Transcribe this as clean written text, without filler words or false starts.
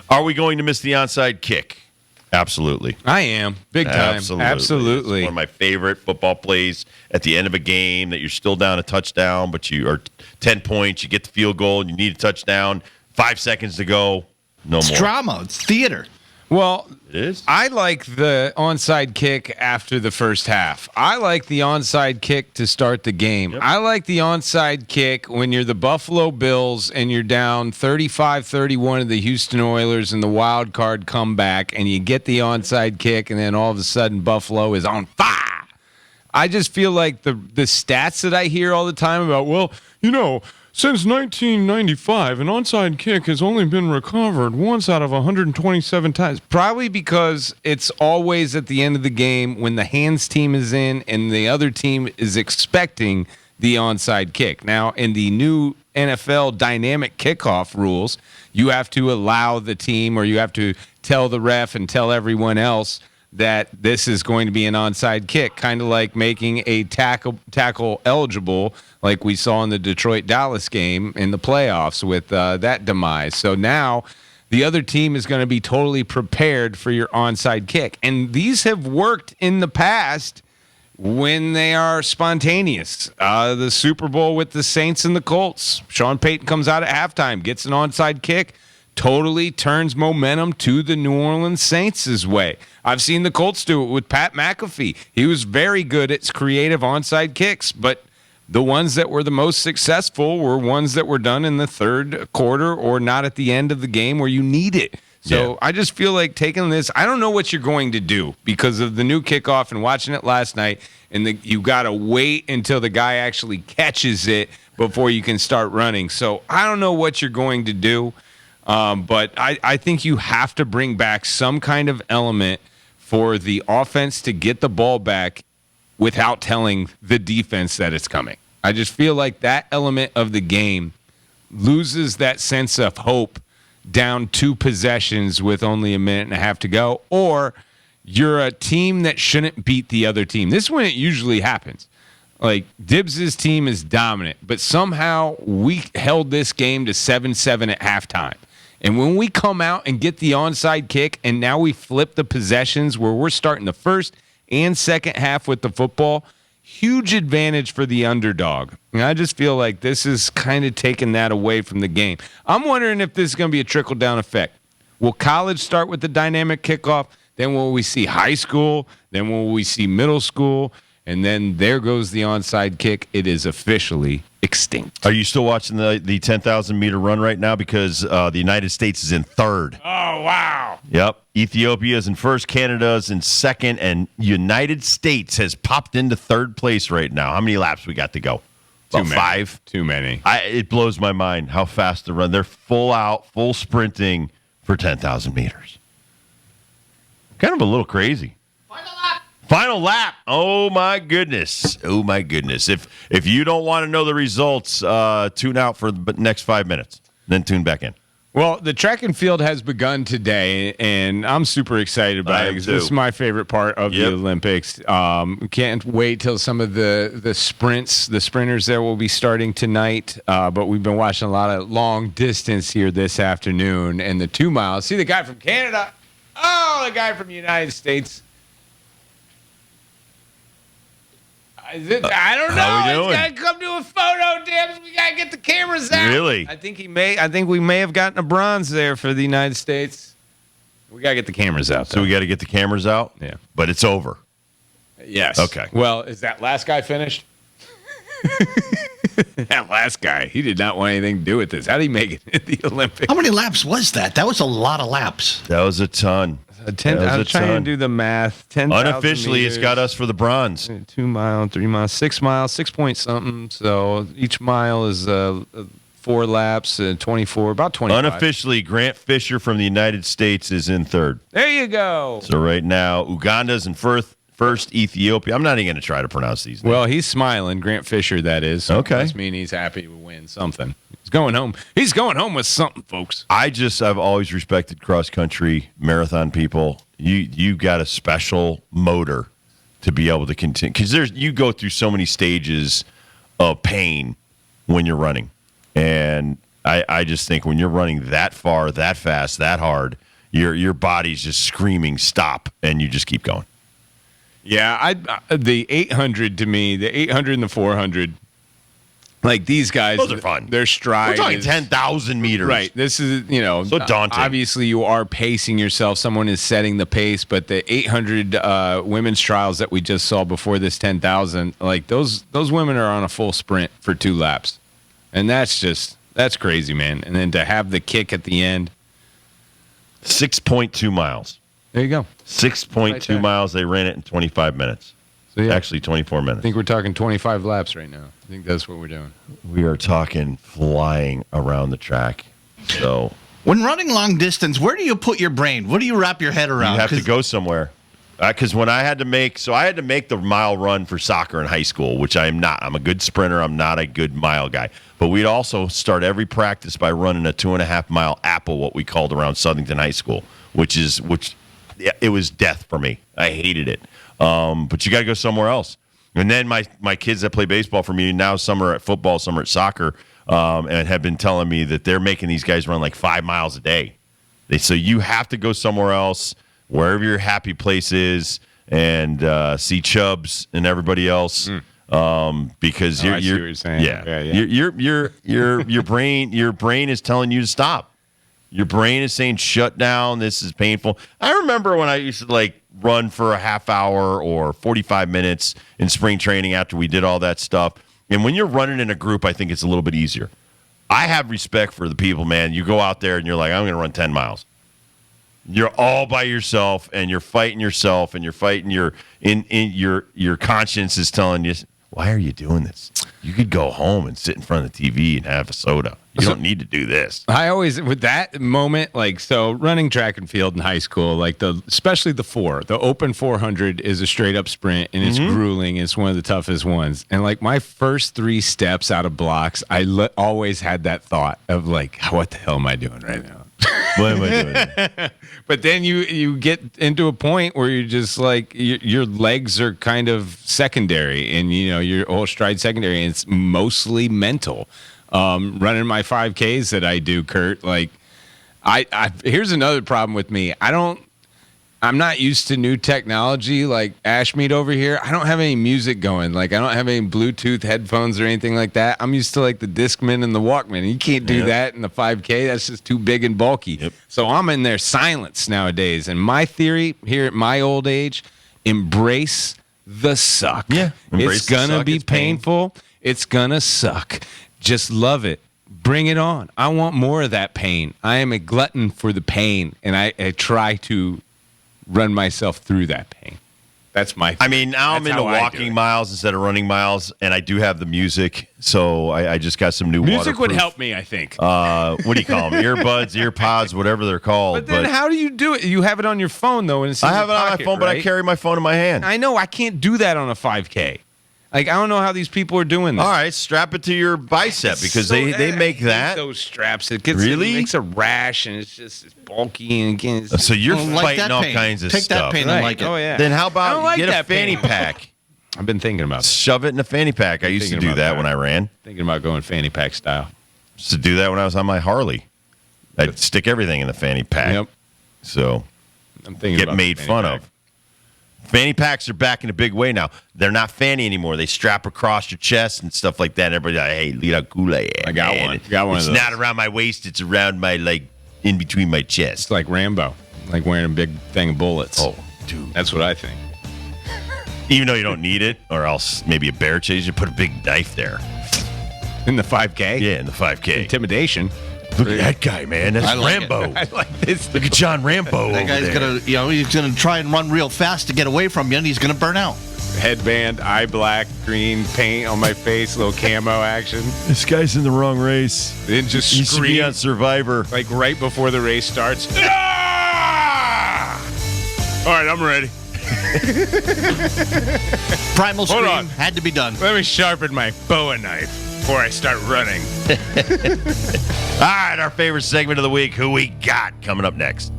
Are we going to miss the onside kick? Absolutely. I am. Big time. Absolutely. It's one of my favorite football plays at the end of a game that you're still down a touchdown, but you are 10 points, you get the field goal, and you need a touchdown. 5 seconds to go. No It's more. drama. It's theater. Well, It is. I like the onside kick after the first half. I like the onside kick to start the game. Yep. I like the onside kick when you're the Buffalo Bills and you're down 35-31 to the Houston Oilers in the wild card comeback, and you get the onside kick, and then all of a sudden Buffalo is on fire. I just feel like the stats that I hear all the time about, well, since 1995, an onside kick has only been recovered once out of 127 times. Probably because it's always at the end of the game when the hands team is in and the other team is expecting the onside kick. Now, in the new NFL dynamic kickoff rules, you have to allow the team, or you have to tell the ref and tell everyone else that this is going to be an onside kick, kind of like making a tackle eligible, like we saw in the Detroit-Dallas game in the playoffs with that demise. So now the other team is going to be totally prepared for your onside kick. And these have worked in the past when they are spontaneous. The Super Bowl with the Saints and the Colts. Sean Payton comes out at halftime, gets an onside kick, totally turns momentum to the New Orleans Saints' way. I've seen the Colts do it with Pat McAfee. He was very good at creative onside kicks, but the ones that were the most successful were ones that were done in the third quarter or not at the end of the game where you need it. So I just feel like taking this, I don't know what you're going to do because of the new kickoff and watching it last night, and you got to wait until the guy actually catches it before you can start running. So I don't know what you're going to do. But I think you have to bring back some kind of element for the offense to get the ball back without telling the defense that it's coming. I just feel like that element of the game loses that sense of hope down 2 possessions with only a minute and a half to go, or you're a team that shouldn't beat the other team. This is when it usually happens. Like, Dibbs' team is dominant, but somehow we held this game to 7-7 at halftime. And when we come out and get the onside kick, and now we flip the possessions where we're starting the first and second half with the football, huge advantage for the underdog. And I just feel like this is kind of taking that away from the game. I'm wondering if this is going to be a trickle-down effect. Will college start with the dynamic kickoff? Then will we see high school? Then will we see middle school? And then there goes the onside kick. It is officially extinct. Are you still watching the 10,000-meter run right now? Because the United States is in third. Oh, wow. Yep. Ethiopia is in first, Canada is in second, and United States has popped into third place right now. How many laps we got to go? About 5? Too many. It blows my mind how fast they run. They're full out, full sprinting for 10,000 meters. Kind of a little crazy. Final lap. Oh, my goodness. Oh, my goodness. If you don't want to know the results, tune out for the next 5 minutes, then tune back in. Well, the track and field has begun today, and I'm super excited about it because this is my favorite part of the Olympics. Can't wait till some of the sprinters there will be starting tonight. But we've been watching a lot of long distance here this afternoon, and the 2 miles. See the guy from Canada. Oh, the guy from the United States. I don't know. He's got to come to a photo, Dibs. We got to get the cameras out. Really? I think we may have gotten a bronze there for the United States. We got to get the cameras out, though. So we got to get the cameras out? Yeah. But it's over. Yes. Okay. Well, is that last guy finished? That last guy, he did not want anything to do with this. How did he make it in the Olympics? How many laps was that? That was a lot of laps. That was a ton. I was trying to do the math. 10,000 Unofficially, meters, it's got us for the bronze. 2 mile, 3 miles, 6 miles, 6 point something. So each mile is 4 laps, 24, about 25. Unofficially, Grant Fisher from the United States is in third. There you go. So right now, Uganda's in first, Ethiopia. I'm not even going to try to pronounce these names. Well, he's smiling. Grant Fisher, that is. So okay. It must mean he's happy to win something. He's going home. He's going home with something, folks. I've always respected cross-country marathon people. You got a special motor to be able to continue. Because you go through so many stages of pain when you're running. And I just think when you're running that far, that fast, that hard, your body's just screaming stop, and you just keep going. Yeah, the 800 to me, the 800 and the 400, like these guys, those are fun. Their stride. We're talking 10,000 meters. Right. This is, so daunting. Obviously, you are pacing yourself. Someone is setting the pace, but the 800 women's trials that we just saw before this 10,000, like those women are on a full sprint for 2 laps, and that's crazy, man. And then to have the kick at the end, 6.2 miles. there you go. 6.2 miles. They ran it in 25 minutes. So, yeah. Actually, 24 minutes. I think we're talking 25 laps right now. I think that's what we're doing. We are talking flying around the track. So When running long distance, where do you put your brain? What do you wrap your head around? you have to go somewhere. Because when I had to make the mile run for soccer in high school, which I am not. I'm a good sprinter. I'm not a good mile guy. But we'd also start every practice by running a 2.5 mile apple, what we called around Southington High School, which it was death for me. I hated it. But you got to go somewhere else. And then my kids that play baseball for me now, some are at football, some are at soccer, and have been telling me that they're making these guys run like 5 miles a day. So you have to go somewhere else, wherever your happy place is, and see Chubbs and everybody else, because I see what you're saying. your brain is telling you to stop. Your brain is saying shut down. This is painful. I remember when I used to run for a half hour or 45 minutes in spring training after we did all that stuff. And when you're running in a group, I think it's a little bit easier. I have respect for the people, man. You go out there and you're like, I'm going to run 10 miles. You're all by yourself, and you're fighting yourself, and you're fighting your conscience is telling you, why are you doing this? You could go home and sit in front of the TV and have a soda. You don't need to do this. I always, with that moment, running track and field in high school, especially the open 400 is a straight up sprint, and it's grueling. It's one of the toughest ones. And my first 3 steps out of blocks, I always had that thought of what the hell am I doing right now? Why am I doing that? But then you get into a point where you're just your legs are kind of secondary, and your whole stride secondary, and it's mostly mental. Running my 5Ks that I do, Kurt, here's another problem with me. I'm not used to new technology like Ashmead over here. I don't have any music going. I don't have any Bluetooth headphones or anything like that. I'm used to the Discman and the Walkman. You can't do that in the 5K. That's just too big and bulky. Yep. So I'm in there silence nowadays. And my theory here at my old age, embrace the suck. Yeah. It's going to be painful. It's going to suck. Just love it. Bring it on. I want more of that pain. I am a glutton for the pain, and I try to run myself through that pain. That's my thing. Now I'm into walking miles instead of running miles, and I do have the music, so I just got some new music would waterproof. help me, I think. What do you call them? Earbuds, earpods, whatever they're called. But then how do you do it? You have it on your phone, though, and it's in I have it your on my pocket, phone, but I right? carry my phone in my hand. I know. I can't do that on a 5K. I don't know how these people are doing this. All right, strap it to your bicep because they make I hate that. those straps. It makes a rash, and it's bulky, and again. So you're Don't like fighting that all pain. kinds of Take stuff. that pain and like it. Oh yeah. Then how I don't about like get a that fanny pain. pack? I've been thinking about that. Shove it in a fanny pack. I used to thinking do about that that. when I ran. Thinking about going fanny pack style. Used to do that when I was on my Harley. I'd stick everything in the fanny pack. Yep. So I'm thinking get about made the fanny fun pack. of. Fanny packs are back in a big way now. They're not fanny anymore. They strap across your chest and stuff like that. Everybody's like, hey, Lita Gula. I got one. Got one It's of those. not around my waist. It's around my, in between my It's chest. like Rambo, wearing a big thing of bullets. Oh, dude. That's what I think. Even though you don't need it, or else maybe a bear chase, you put a big knife there. In the 5K? Yeah, in the 5K. Intimidation. Look at that guy, man. That's I like Rambo. I like this. Look at John Rambo That over guy's there. he's gonna try and run real fast to get away from you, and he's gonna burn out. Headband, eye black, green paint on my face, little camo action. This guy's in the wrong race. Then just He should be scream on Survivor. right before the race starts. Ah! All right, I'm ready. Primal Hold scream on. had to be done. Let me sharpen my boa knife before I start running. All right, our favorite segment of the week, Who We Got, coming up next.